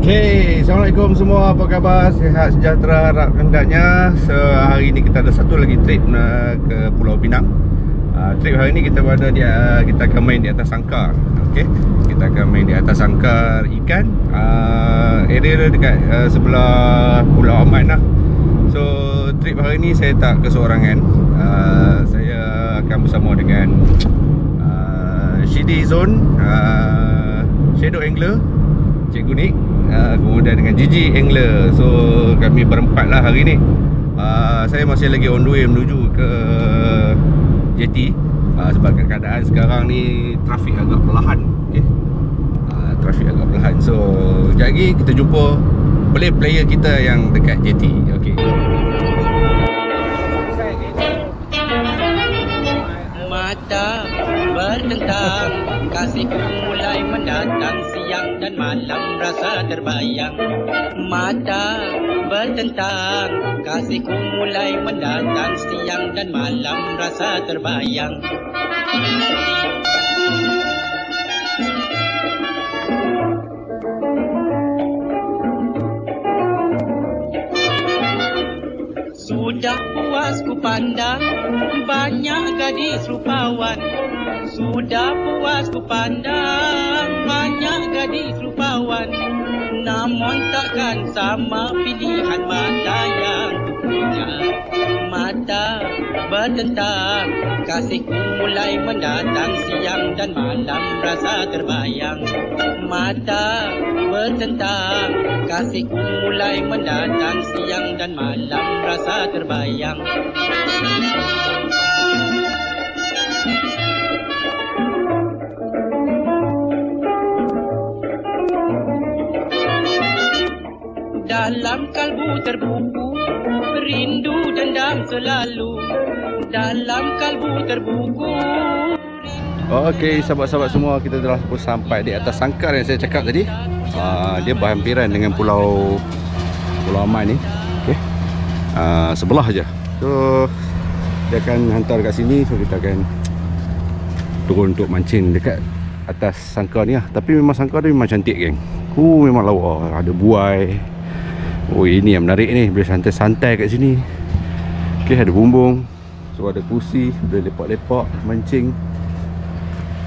Okey, Assalamualaikum semua, apa khabar? Sihat sejahtera harap hendaknya. Hari ini kita ada satu lagi trip ke Pulau Pinang. Trip hari ini kita berada di kita akan main di atas sangkar. Okey, kita akan main di atas sangkar ikan. Area dekat sebelah Pulau Aman lah. So trip hari ini saya tak keseorangan. Saya akan bersama dengan Shidi Zone, Shadow Angler, Cikgu Nick, kemudian dengan Gigi Angler. So kami berempat lah hari ni. Saya masih lagi on the way menuju ke JT, sebab keadaan sekarang ni trafik agak perlahan. Okay? Trafik agak perlahan. So sekejap lagi kita jumpa player kita yang dekat JT. Okay. Mata bertentang, kasihku mulai mendatang, siang dan malam rasa terbayang. Mata bertentang, kasihku mulai mendatang, siang dan malam rasa terbayang. Sudah puas ku pandang banyak gadis rupawan. Sudah puas ku pandang banyak gadis rupawan. Namun takkan sama pilihan mata yang ku punya. Mata bertentang, kasihku mulai mendatang, siang dan malam rasa terbayang. Mata bertentang, kasihku mulai mendatang, siang dan malam rasa terbayang. Dalam kalbu terbuku, rindu dendam selalu. Dalam kalbu terbuku. Okey, sahabat-sahabat semua, kita telah pun sampai di atas sangkar yang saya cakap tadi. Dia berhampiran dengan Pulau Aman ni. Okey. Sebelah aja. So dia akan hantar kat sini, so kita akan turun untuk mancing dekat atas sangkar ni lah. Tapi memang sangkar dia memang cantik, geng. Memang lawa, ada buai. Oh, ini yang menarik ni, boleh santai-santai kat sini. Okey, ada bumbung. So ada kursi, boleh lepak-lepak mancing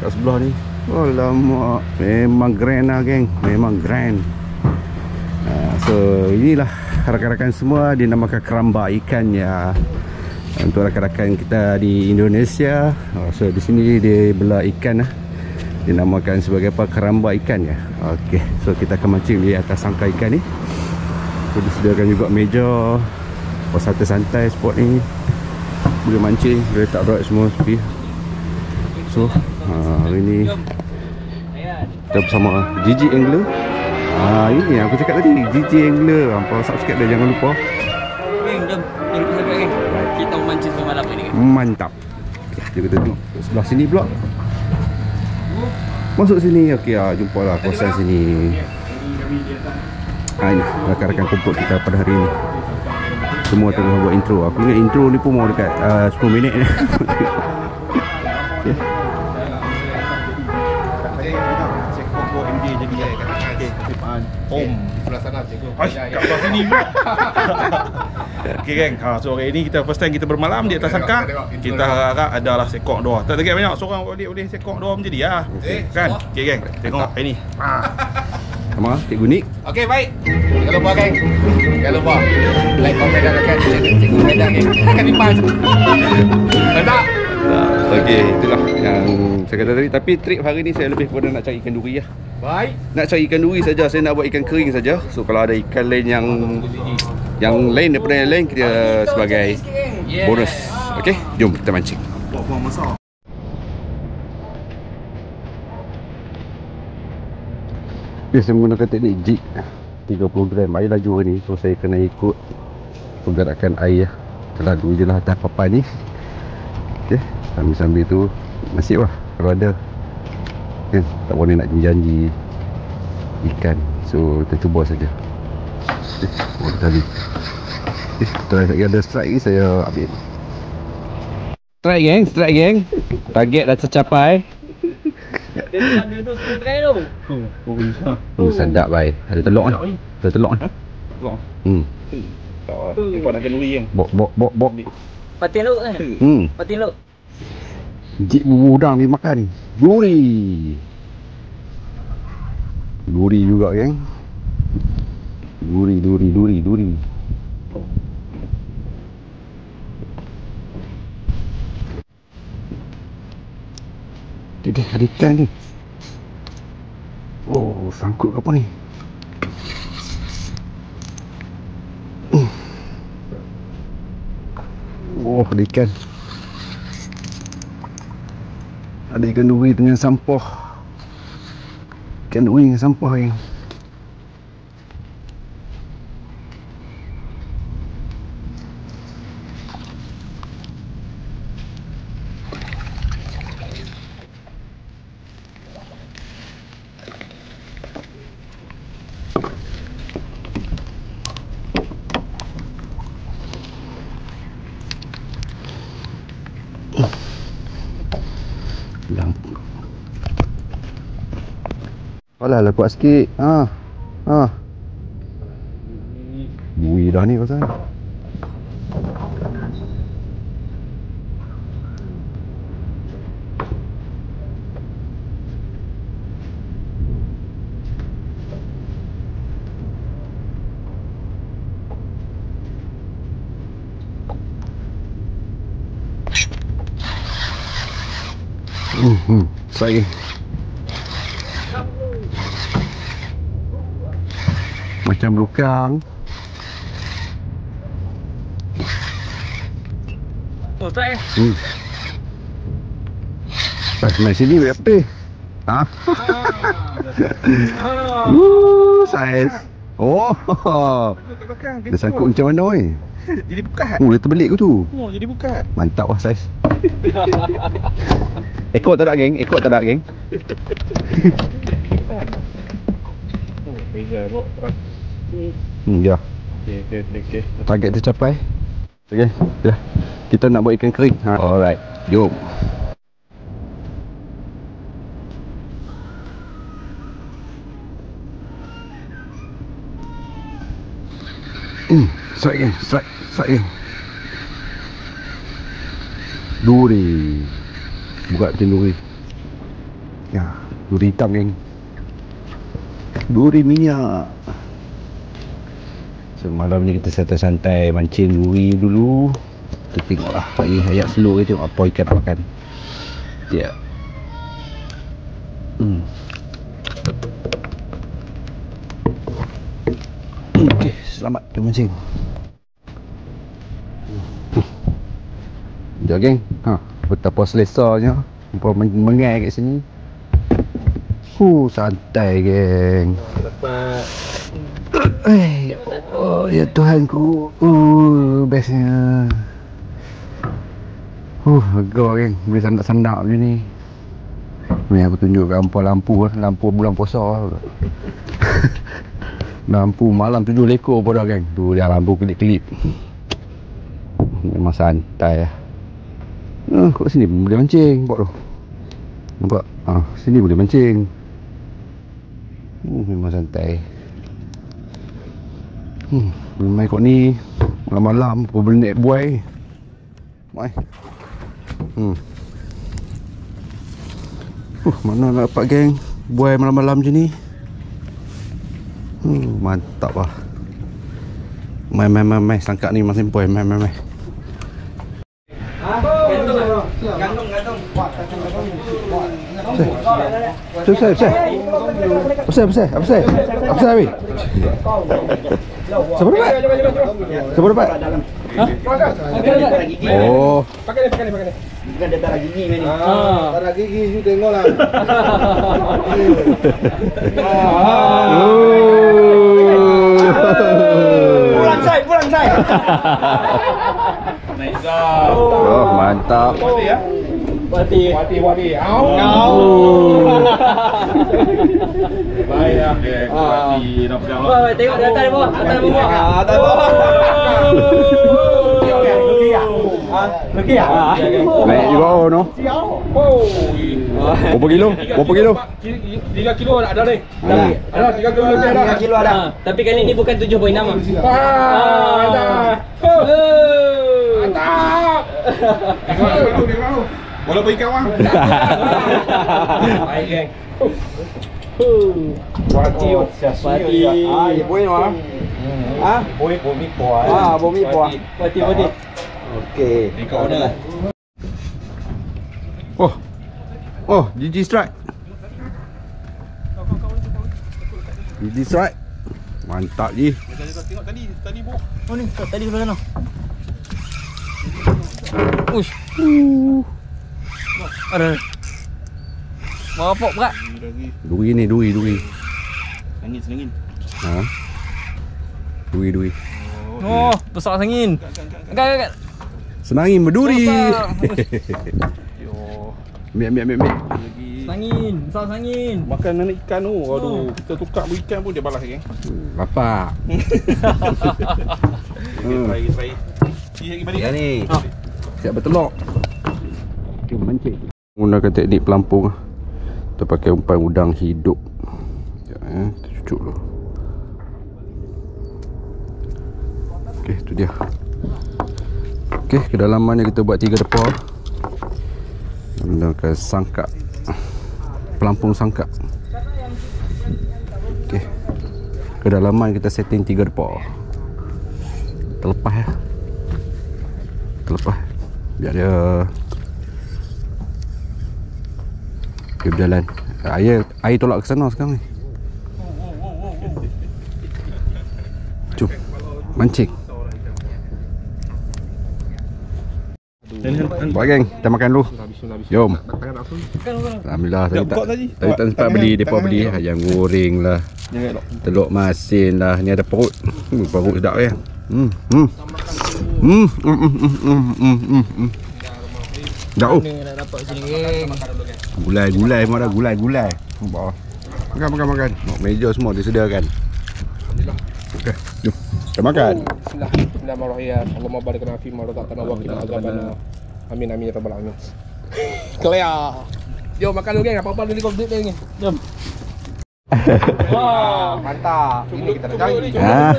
kat sebelah ni. Oh lama, memang grand lah, geng. Memang grand. So inilah rakan-rakan semua dinamakan keramba ikan ya. Untuk rakan-rakan kita di Indonesia, so di sini dia belah ikan lah, dinamakan sebagai apa, keramba ikan ya. Okey, so kita akan mancing di atas sangkar ikan ni. So disediakan juga meja, santai-santai spot ni. Boleh mancing, boleh letak rod semua sepi. So hari ni kita bersama Gigi Angler. Ini yang aku cakap tadi, Gigi Angler. Hampa subscribe dia, jangan lupa. Geng, jom kita subscribe, geng. Kita mancing semua malam ni, geng. Mantap. Okay, kita duduk sebelah sini pula. Masuk sini. Okey, jumpalah kawasan sini. Ini rakan-rakan kumpul kita pada hari ini. Semua tengah buat intro. Aku ingat intro ni pun mau dekat 10 minit ni. Sebelah sana cikgu. Kat sebelah sini pula. Okey, geng. So hari ni kita first time kita bermalam di atas sangkar. Kita harap adalah sekok doa. Tak ada banyak, seorang boleh sekok doa menjadi lah. Kan? Okey, geng. Tengok hari ni. Sama Cikgu Nick. Okey, baik. Jangan lupa, geng. Jangan lupa like, komen dan rakan cikgu Medan, geng. Akan impas. Mantap. Okey, itulah yang saya kata tadi. Tapi trip hari ni saya lebih kepada nak cari ikan duri lah. Baik. Nak cari ikan duri saja. Saya nak buat ikan kering saja. So kalau ada ikan lain yang lain daripada yang lain, kita sebagai bonus. Okey, jom kita mancing. Okay, saya menggunakan teknik jig 30 gram air laju ni. So saya kena ikut pergerakan air. Terlalu je lah atas papan ni. Okay, sambil-sambil tu nasib lah kalau ada, kan, tak boleh nak janji ikan. So kita cuba saja. Tadi lagi ada strike ni, saya ambil. Strike geng. Target dah tercapai. Dia tu try tu. Sedap baik. Ada telur ni. Ada telur ni. Telur. Tak. Ekor nak kenduri kan. Bok. Patin lu kan? Patin lu. Jik bubur udang ni makan. Duri. Duri juga geng. Duri. Dia ada ikan ni. Oh, sangkut apa ni? Oh, ada ikan. Ada ikan duri dengan sampah. Ikan duri dengan sampah yang alah kuat sikit. Bui dah ni pasal. Saya macam lukang. Oh, tak eh? Pas main sini buat apa? Saiz. Oh. Dia sangkut macam mana oi? Jadi bukat. Oh, dia terbelik ke tu? Oh, jadi bukat. Mantap lah Saiz. Ekor tak ada geng, Beza kok. Ya. Okey. Target tercapai. Okey, dah. Kita nak buat ikan kering. Alright, jom. Strike geng. Duri. Buka tin duri. Ya, duri hitam geng. Duri minyak. So malam ni kita santai-santai mancing duri dulu. Kita tengok lah ayat slow ke, tengok apa ikan nak makan. Ya. Okey, selamat bermancing. Sekejap geng. Betapa selesanya hampa mengai kat sini. Santai geng. Oh ya Tuhanku. Bestnya. Lega geng. Boleh sandak-sandak macam ni. Ni aku tunjuk kat hampa lampu bulan puasa. Lampu malam 7 lekor pun dah geng. Tu dia lampu kelip-kelip. Memang santai lah. Kat sini boleh mancing. Nampak tu. Nampak? Sini boleh mancing. Memang santai. Boleh main kot ni. Malam-malam pun boleh naik buai. Mai. Mana nak dapat geng buai malam-malam macam ni. Mantap lah. Mai sangkak ni masih buai. Mai. Gantung. Apa saya? Habis? Siapa dapat? Oh. Pakai ni. Bukan dia tarik gigi ni. Tarik gigi you tengoklah. Pulang say. Oh, mantap. Wati. Baiklah. Wati dah pegang lah. Tengok dia atas bawah. Naik juga no. Berapa kilo? Berapa kilo? 3 kilo ada ni. Ada 3 kilo lebih ada. 3 kilo ada. Tapi kali ni bukan 7.6. Ada. Mantap. Tengok. Walaupun ikan wang. Baik geng. Pati. Boleh mah? Ah, Boleh bumi puas. bumi puas. Pati. Okey. Ikut order. Oh, GG strike. GG strike. Mantap je. Tengok tadi bu. Oh ni, tadi sebelah sana. Ush. Ada. Bawa pok berat. Duri ni, duri. Senangin. Ha. Duri. Oh, besar angin. Agak. Senangin berduri. Besar. Yo. Ambil. Angin, besar angin. Makan anak ikan tu. Aduh, kita tukar berikan pun dia balas geng. Bapak. Try. Lagi balik. Ya ni. Siap bertelur. Okey, mancing. Menggunakan teknik pelampung. Kita pakai umpan udang hidup. Sekejap kita cucuk dulu. Okey, tu dia. Okey, kedalamannya kita buat 3 depar. Menggunakan sangkap. Pelampung sangkap. Okey. Kedalaman kita setting 3 depar. Terlepas ya. Biar dia berjalan. Air tolak ke sana sekarang ni. Jom mancing. Buat geng, kita makan dulu. Jom. Alhamdulillah tadi tak sempat beli, depa beli ayam goreng lah, telur masin lah. Ni ada perut. Perut sedap ya. Dah oh. Dah dapat sini geng. Gulai semua dah, gulai. Makan. Meja semua disediakan. Alhamdulillah. Okey, jom. Kita makan. Bismillahirrahmanirrahim. Allahumma barik lana fi ma razaqtana wa qina azabana. Amin ya rabbal alamin. Clear. Jom makan dulu geng. Apa-apa dulu kau duit ni. Jom. Wah, mantap. Ini kita dah cari. Ha?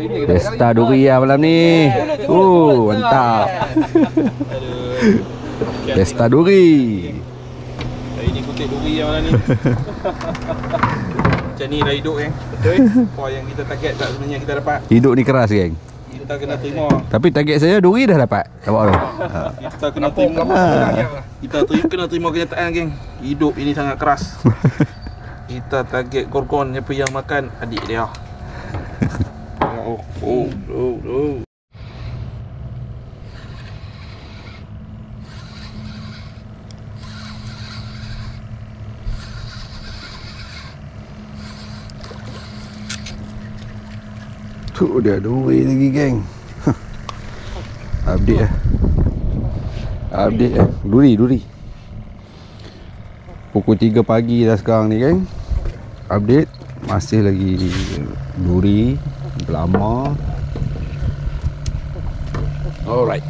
Ini kita Pesta duri lah malam ni. Mantap. Pesta duri. Hari ni kutip duri yang mana ni. Macam ni dah hidup geng. Betul. Apa yang kita target tak sebenarnya kita dapat. Hidup ni keras geng. Kita kena terima. Tapi target saya duri dah dapat. Nampak tu? Kita kena terima. Kita kena terima kenyataan geng. Hidup ini sangat keras. Kita target gorgon siapa yang makan adik dia. Oh. Tu dia duri lagi geng. Update Duri. Pukul 3 pagi dah sekarang ni geng. Update masih lagi duri lama. Alright.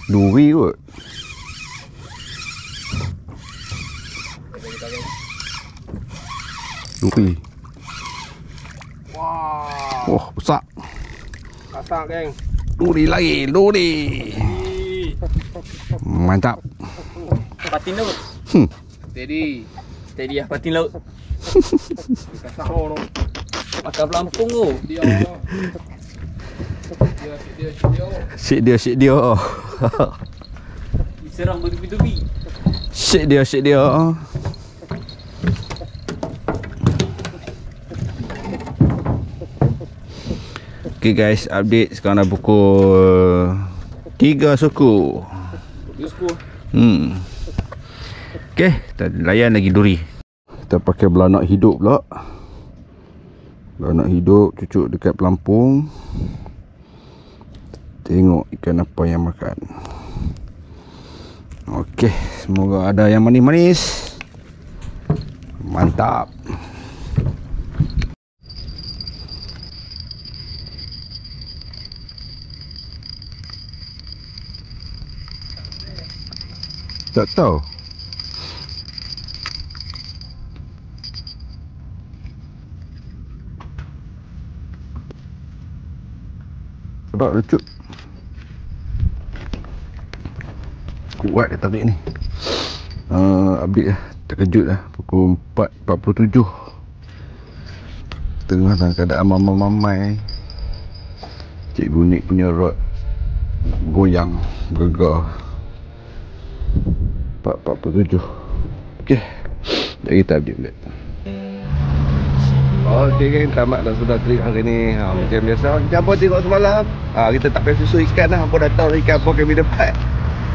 Duri kot. Duri. Wah, Oh, besar. masak geng. Duri. Mantap. Patin laut. Steady. Steady lah patin laut. Kita sahur tu. Makan pelampung tu. Dia. Shake dia. Diserang bertubi-tubi. Shake dia. Okay guys, update sekarang dah pukul 3 suku. Okay, kita layan lagi duri. Kita pakai belanak hidup pula. Belanak hidup cucuk dekat pelampung. Tengok ikan apa yang makan. Okay, semoga ada yang manis-manis. Mantap. Tak tahu. Sebab lucu. Kuat dia tarik ni. Update lah. Terkejut lah. Pukul 4.47. Tengah dalam keadaan mamai-mamai. Cikgu Nik punya rod goyang, gegar. 4.47. Okey. Jadi kita update balik. Okey geng, tamat dah sudah trip hari ni. Macam biasa, macam apa tengok semalam. Kita tak payah susu ikan dah. Apa datang ikan apa kami dapat.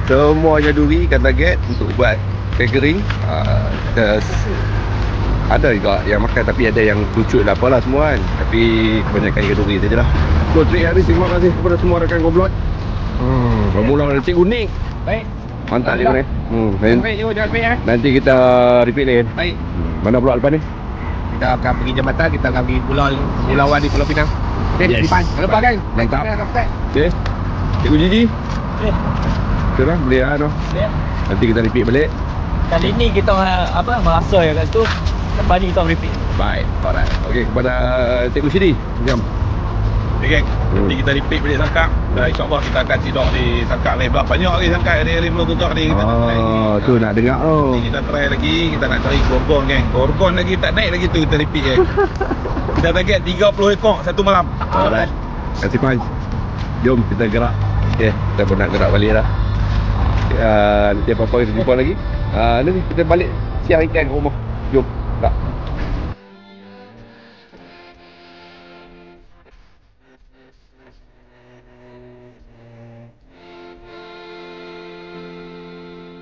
Semuanya duri, ikan target untuk buat catering. Ada juga yang makan tapi ada yang lucut lah apalah semua kan. Tapi kebanyakan ikan duri sajalah. So trip hari, terima kasih kepada semua rakan Goblot. Bermula dengan Cikgu Nik. Baik. Mantap Cikgu Nik. Baik, jangan baik ya. Nanti kita repeat lagi. Baik. Mana pula lepas ni? Kita akan pergi jambatan, kita akan pergi pulauan di Pulau Pinang. Okey, Yes. Lipan. Jangan lupa kan? Mantap. Kapten. Okey. Cikgu Gigi. Eh, Sudah boleh lah tu. lihat. Nanti kita repeat balik. Kali ni kita merasa yang kat tu. Lepas ni kita repeat. Baik. Alright. Okey, kepada Cikgu Syedi. Jom. Okay, geng. Nanti kita repeat balik sangkak. Dan insyaAllah kita akan tidur di sangkak lain pula. Banyak lagi sangkak hari-hari belum tutup ni. Kita nak try lagi. Tu nak dengar tu. Nanti kita try lagi. Kita nak cari gorgon geng. Gorgon lagi tak naik lagi tu kita repeat geng. Kita target 30 ekor satu malam. Alright. Kasih Pan. Jom kita gerak. Okey, kita pun nak gerak balik dah. Nanti apa-apa kita jumpa lagi. Nanti kita balik siang ikan ke rumah. Jom. Tak.